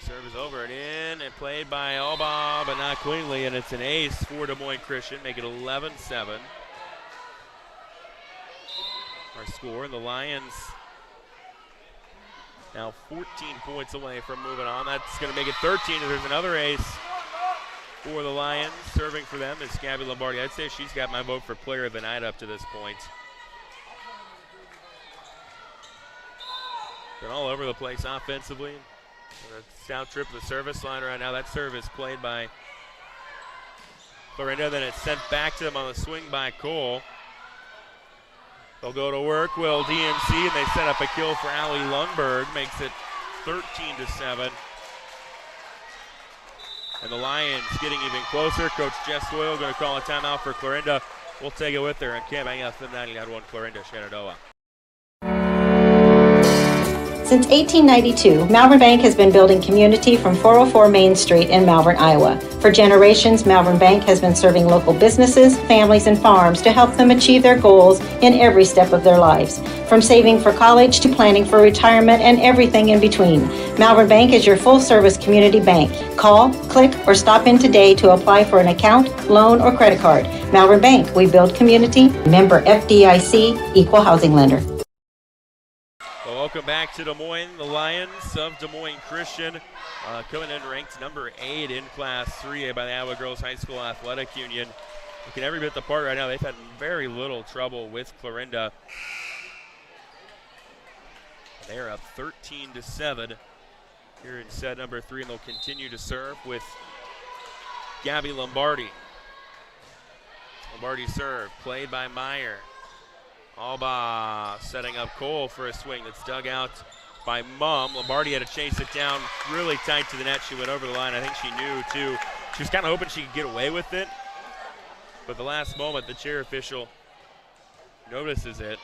Serve is over and in and played by Alba, but not cleanly, and it's an ace for Des Moines Christian, make it 11-7. Our score, and the Lions now 14 points away from moving on. That's going to make it 13, and there's another ace for the Lions. Serving for them is Gabby Lombardi. I'd say she's got my vote for player of the night up to this point. Been all over the place offensively. A stout trip to the service line right now. That serve is played by Clarinda. Then it's sent back to them on the swing by Cole. They'll go to work, will DMC, and they set up a kill for Allie Lundberg. Makes it 13-7. And the Lions getting even closer. Coach Jess Doyle going to call a timeout for Clarinda. We'll take it with her on KMAF 99.1 Clarinda Shenandoah. Since 1892, Malvern Bank has been building community from 404 Main Street in Malvern, Iowa. For generations, Malvern Bank has been serving local businesses, families, and farms to help them achieve their goals in every step of their lives. From saving for college to planning for retirement and everything in between, Malvern Bank is your full-service community bank. Call, click, or stop in today to apply for an account, loan, or credit card. Malvern Bank, we build community. Member FDIC, Equal Housing Lender. Welcome back to Des Moines. The Lions of Des Moines Christian coming in ranked number 8 in Class 3A by the Iowa Girls High School Athletic Union. looking every bit the part right now. They've had very little trouble with Clarinda. They're up 13-7 here in set number 3, and they'll continue to serve with Gabby Lombardi. Lombardi serve, played by Meyer. Alba setting up Cole for a swing that's dug out by Mum. Lombardi had to chase it down really tight to the net. She went over the line. I think she knew, too. She was kind of hoping she could get away with it. But the last moment, the chair official notices it.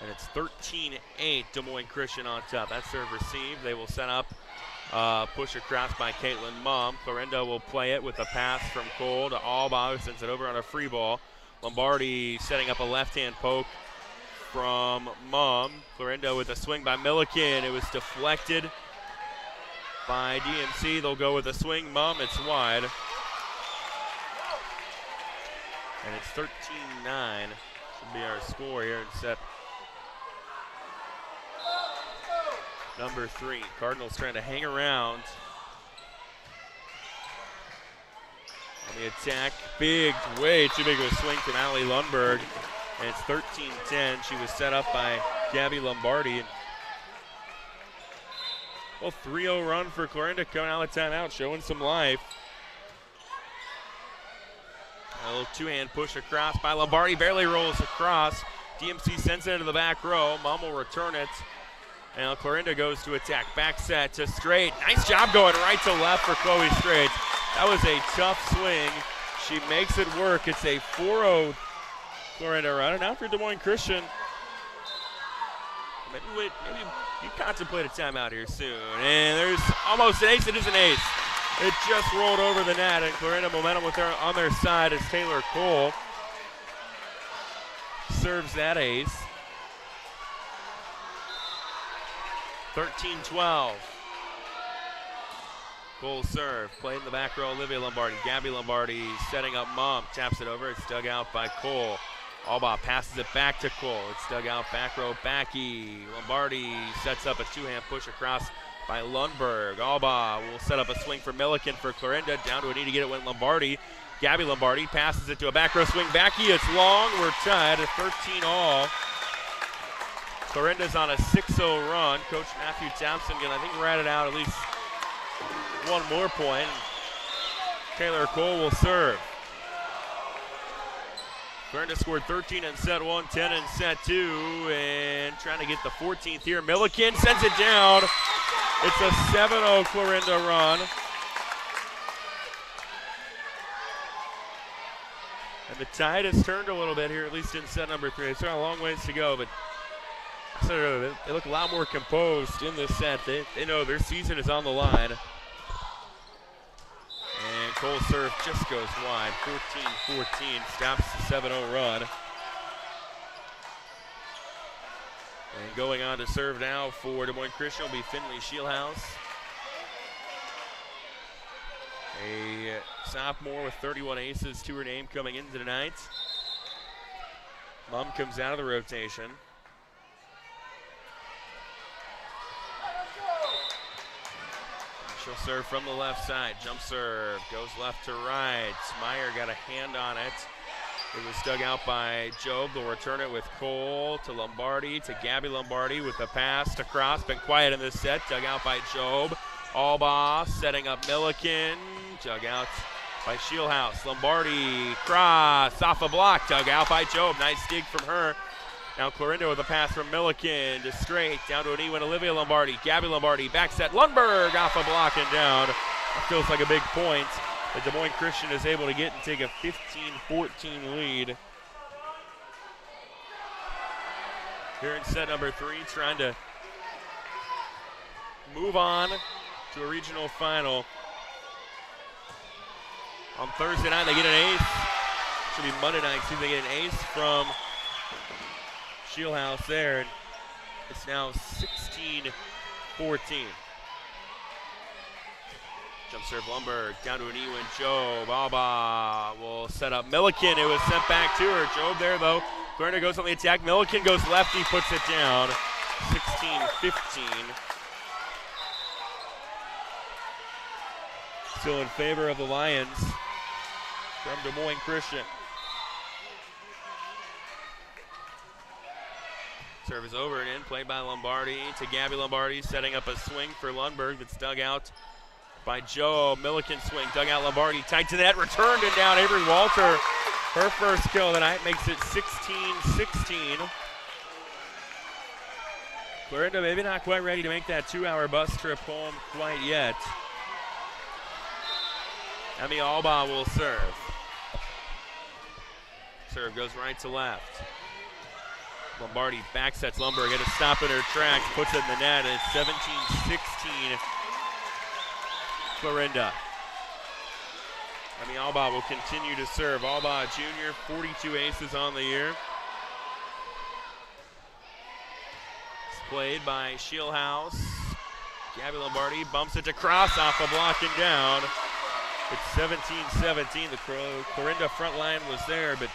And it's 13-8, Des Moines Christian on top. That serve received. They will set up, push across by Caitlin Mum. Clarinda will play it with a pass from Cole to Alba, who sends it over on a free ball. Lombardi setting up a left-hand poke from Mum. Clarinda with a swing by Milliken. It was deflected by DMC. They'll go with a swing. Mum, it's wide. And it's 13-9. Should be our score here in set number 3. Cardinals trying to hang around on the attack. Big, way too big of a swing from Allie Lundberg. And it's 13-10. She was set up by Gabby Lombardi. Well, 3-0 run for Clarinda coming out of timeout, showing some life. A little two-hand push across by Lombardi, barely rolls across. DMC sends it into the back row. Mum will return it. And Clarinda goes to attack. Back set to Straight. Nice job going right to left for Chloe Straight. That was a tough swing. She makes it work. It's a 4-0 Clarinda run. And now for Des Moines Christian. Maybe you contemplate a timeout here soon. And there's almost an ace. It is an ace. It just rolled over the net. And Clarinda momentum with her on their side as Taylor Cole serves that ace. 13-12. Cole serve. Played in the back row, Olivia Lombardi. Gabby Lombardi setting up Mum. Taps it over. It's dug out by Cole. Alba passes it back to Cole. It's dug out back row, Backy. Lombardi sets up a two-hand push across by Lundberg. Alba will set up a swing for Milliken for Clarinda. Down to a knee to get it with Lombardi. Gabby Lombardi passes it to a back row swing. Backy, it's long. We're tied at 13-all. Clarinda's on a 6-0 run. Coach Matthew Thompson going to, I think, rat it out at least one more point. Taylor Cole will serve. Clarinda scored 13 in set 1, 10 in set 2, and trying to get the 14th here. Milliken sends it down. It's a 7-0 Clarinda run. And the tide has turned a little bit here, at least in set number 3. It's got a long ways to go, but I said earlier, they look a lot more composed in this set. They know their season is on the line. And Cole's serve just goes wide. 14-14, stops the 7-0 run. And going on to serve now for Des Moines Christian will be Finley Shielhouse. A sophomore with 31 aces to her name coming into tonight. Mum comes out of the rotation. She'll serve from the left side. Jump serve, goes left to right. Meyer got a hand on it. It was dug out by Job. They'll return it with Cole to Lombardi, to Gabby Lombardi with the pass to Cross. Been quiet in this set. Dug out by Job. Alba setting up Milliken. Dug out by Shielhouse. Lombardi, Cross, off a block. Dug out by Job. Nice dig from her. Now Clarinda with a pass from Milliken to Straight, down to a knee when Olivia Lombardi. Gabby Lombardi, back set, Lundberg off a block and down. That feels like a big point that Des Moines Christian is able to get and take a 15-14 lead. Here in set number 3, trying to move on to a regional final. On Thursday night, they get an ace. Should be Monday night, see if they get an ace from Shielhouse there, and it's now 16-14. Jump serve Lundberg, down to an E when Job. Alba will set up Milliken. It was sent back to her. Job there, though. Clarinda goes on the attack. Milliken goes lefty, puts it down. 16-15. Still in favor of the Lions from Des Moines Christian. Serve is over and in, played by Lombardi to Gabby Lombardi, setting up a swing for Lundberg that's dug out by Joe. Milliken swing, dug out Lombardi, tight to the net, returned and down. Avery Walter, her first kill of the night, makes it 16-16. Clarinda maybe not quite ready to make that 2-hour bus trip home quite yet. Emmy Alba will serve. Serve goes right to left. Lombardi back sets Lundberg, get a stop in her tracks, puts it in the net, and it's 17-16. Clarinda. Emmy Alba will continue to serve. Alba, junior, 42 aces on the year. It's played by Shieldhouse. Gabby Lombardi bumps it to cross off a block and down. It's 17-17. The Clarinda front line was there, but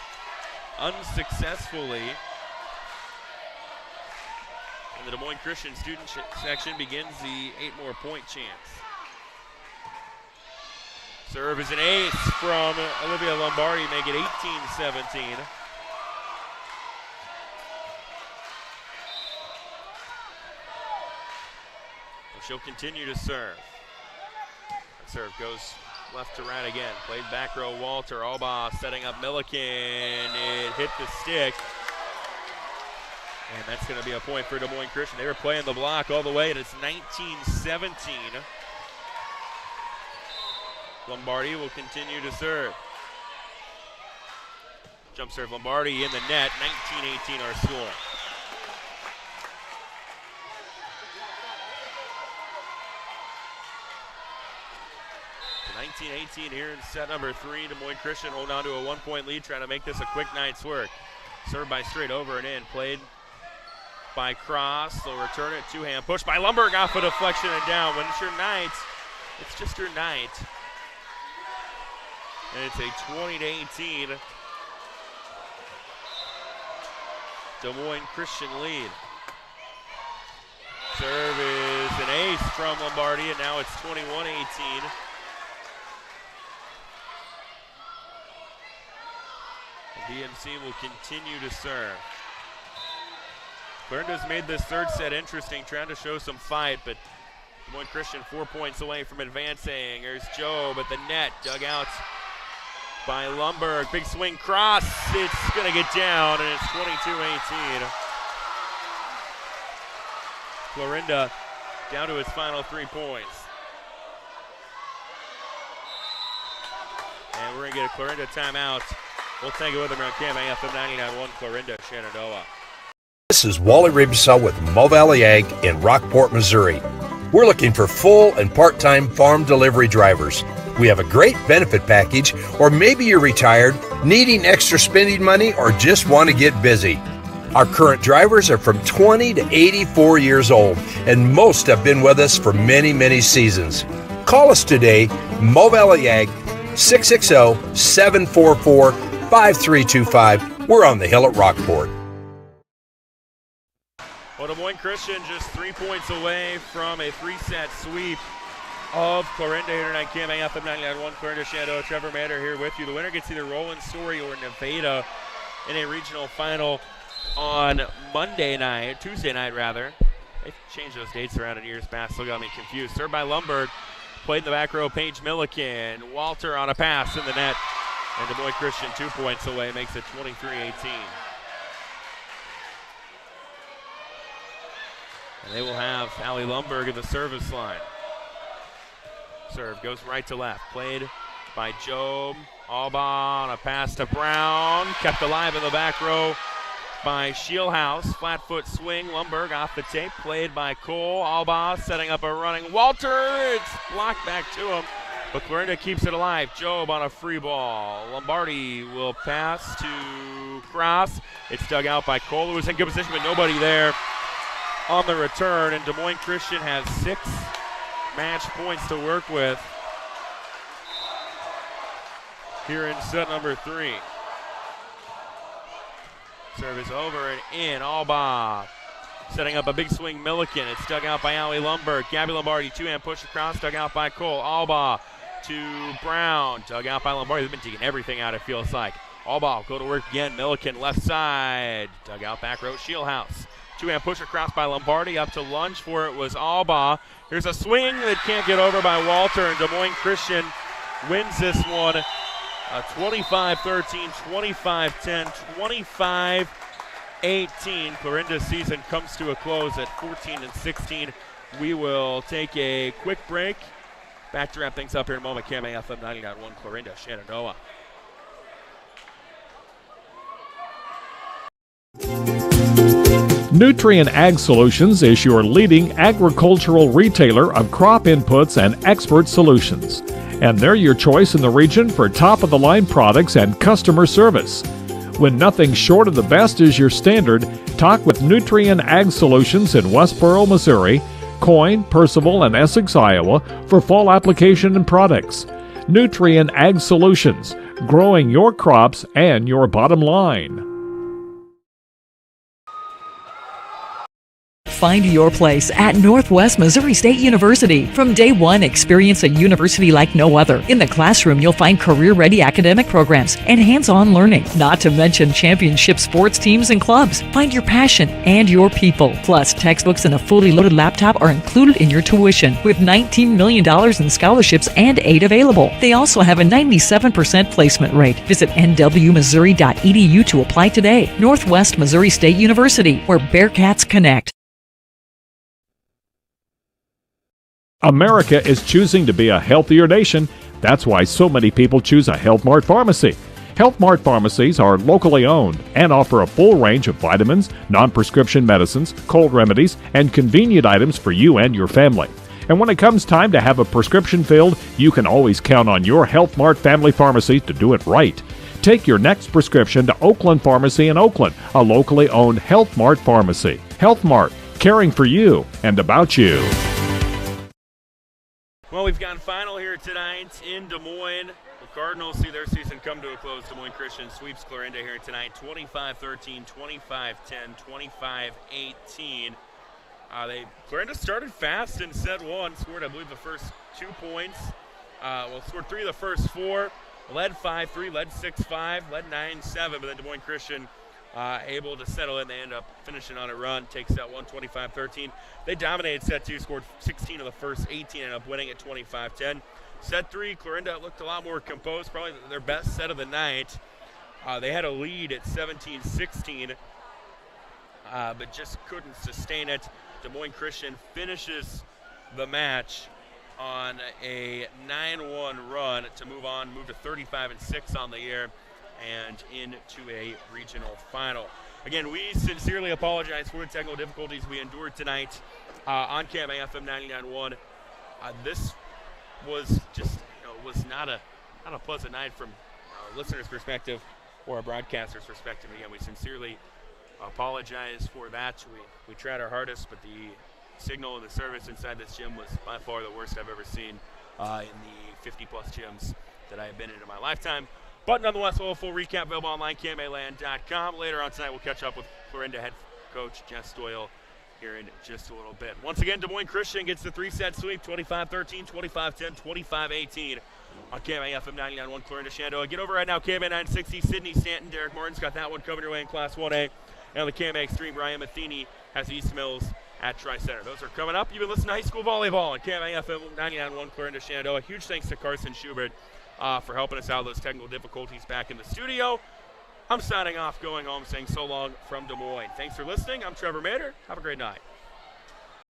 unsuccessfully. And the Des Moines Christian student section begins the 8-more point chance. Serve is an ace from Olivia Lombardi, make it 18-17. She'll continue to serve. That serve goes left to right again. Played back row Walter. Alba setting up Milliken. It hit the stick. And that's going to be a point for Des Moines Christian. They were playing the block all the way, and it's 19-17. Lombardi will continue to serve. Jump serve Lombardi in the net. 19-18 our score. 19-18 here in set number 3. Des Moines Christian hold on to a 1-point lead, trying to make this a quick night's work. Served by Straight over and in. Played by Cross. They'll return it. Two-hand push by Lundberg off a deflection and down. When it's your night, it's just your night. And it's a 20-18 Des Moines Christian lead. Serve is an ace from Lombardi, and now it's 21-18. BMC will continue to serve. Clarinda's made this third set interesting, trying to show some fight, but Des Moines Christian 4 points away from advancing. There's Joe, but the net dug out by Lundberg. Big swing cross. It's going to get down, and it's 22-18. Clarinda down to its final 3 points. And we're going to get a Clarinda timeout. We'll take it with them on KMA FM 99.1 Clarinda, Shenandoah. This is Wally Ribisell with Mo Valley Ag in Rockport, Missouri. We're looking for full and part-time farm delivery drivers. We have a great benefit package, or maybe you're retired, needing extra spending money, or just want to get busy. Our current drivers are from 20 to 84 years old, and most have been with us for many, many seasons. Call us today, Mo Valley Ag, 660-744-5325. We're on the hill at Rockport. Well, Des Moines Christian just 3 points away from a 3-set sweep of Clarinda here tonight. KMA FM 99.1 Clarinda, Shenandoah. Trevor Matter here with you. The winner gets either Roland Story or Nevada in a regional final on Tuesday night rather. They've changed those dates around in years past, still got me confused. Served by Lundberg, played in the back row, Paige Milliken. Walter on a pass in the net, and Des Moines Christian 2 points away, makes it 23-18. And they will have Allie Lundberg at the service line. Serve goes right to left, played by Job. Alba on a pass to Brown, kept alive in the back row by Shieldhouse. Flat foot swing, Lundberg off the tape, played by Cole. Alba setting up a running Walter. It's blocked back to him, but Clarinda keeps it alive. Job on a free ball. Lombardi will pass to Cross. It's dug out by Cole, who was in good position, but nobody there on the return. And Des Moines Christian has 6 match points to work with here in set number 3. Service over and in. Alba setting up a big swing. Milliken. It's dug out by Allie Lundberg. Gabby Lombardi, 2-hand push across, dug out by Cole. Alba to Brown. Dug out by Lombardi. They've been digging everything out, it feels like. All ball, go to work again. Milliken left side. Dug out back row, Shieldhouse. Two-hand push across by Lombardi. Up to lunge for it was Alba. Here's a swing that can't get over by Walter, and Des Moines Christian wins this one 25-13, 25-10, 25-18. Clarinda's season comes to a close at 14-16. We will take a quick break. Back to wrap things up here in a moment. KMA FM 90.1, Clarinda, Shenandoah. Nutrien Ag Solutions is your leading agricultural retailer of crop inputs and expert solutions. And they're your choice in the region for top-of-the-line products and customer service. When nothing short of the best is your standard, talk with Nutrien Ag Solutions in Westboro, Missouri, Coyne, Percival, and Essex, Iowa for fall application and products. Nutrien Ag Solutions, growing your crops and your bottom line. Find your place at Northwest Missouri State University. From day one, experience a university like no other. In the classroom, you'll find career-ready academic programs and hands-on learning, not to mention championship sports teams and clubs. Find your passion and your people. Plus, textbooks and a fully loaded laptop are included in your tuition, with $19 million in scholarships and aid available. They also have a 97% placement rate. Visit nwmissouri.edu to apply today. Northwest Missouri State University, where Bearcats connect. America is choosing to be a healthier nation. That's why so many people choose a Health Mart pharmacy. Health Mart pharmacies are locally owned and offer a full range of vitamins, non-prescription medicines, cold remedies, and convenient items for you and your family. And when it comes time to have a prescription filled, you can always count on your Health Mart family pharmacy to do it right. Take your next prescription to Oakland Pharmacy in Oakland, a locally owned Health Mart pharmacy. Health Mart, caring for you and about you. Well, we've got final here tonight in Des Moines. The Cardinals see their season come to a close. Des Moines Christian sweeps Clarinda here tonight, 25-13, 25-10, 25-18. Clarinda started fast in set one, scored, I believe, the first 2 points. Scored 3 of the first 4, led 5-3, led 6-5, led 9-7, but then Des Moines Christian able to settle in. They end up finishing on a run, take set 1, 25-13. They dominated set 2, scored 16 of the first 18, ended up winning at 25-10. Set 3, Clarinda looked a lot more composed, probably their best set of the night. They had a lead at 17-16, but just couldn't sustain it. Des Moines Christian finishes the match on a 9-1 run to move to 35-6 on the year and into a regional final. Again, we sincerely apologize for the technical difficulties we endured tonight on KMA FM 99.1. This was just, was not a pleasant night from a listener's perspective or a broadcaster's perspective. Again, we sincerely apologize for that. We tried our hardest, but the signal and the service inside this gym was by far the worst I've ever seen in the 50-plus gyms that I have been in my lifetime. But nonetheless, we'll have a full recap available online, KMAland.com. Later on tonight, we'll catch up with Clarinda head coach Jess Doyle here in just a little bit. Once again, Des Moines Christian gets the 3-set sweep, 25-13, 25-10, 25-18 on KMA FM 99.1 Clarinda Shenandoah. Get over right now, KMA 960, Sydney Stanton, Derek Martin's got that one coming your way in Class 1A. And on the KMA Extreme, Ryan Matheny has East Mills at Tri-Center. Those are coming up. You've been listening to High School Volleyball on KMA FM 99.1 Clarinda Shenandoah. Huge thanks to Carson Schubert for helping us out with those technical difficulties back in the studio. I'm signing off, going home, saying so long from Des Moines. Thanks for listening. I'm Trevor Mader. Have a great night.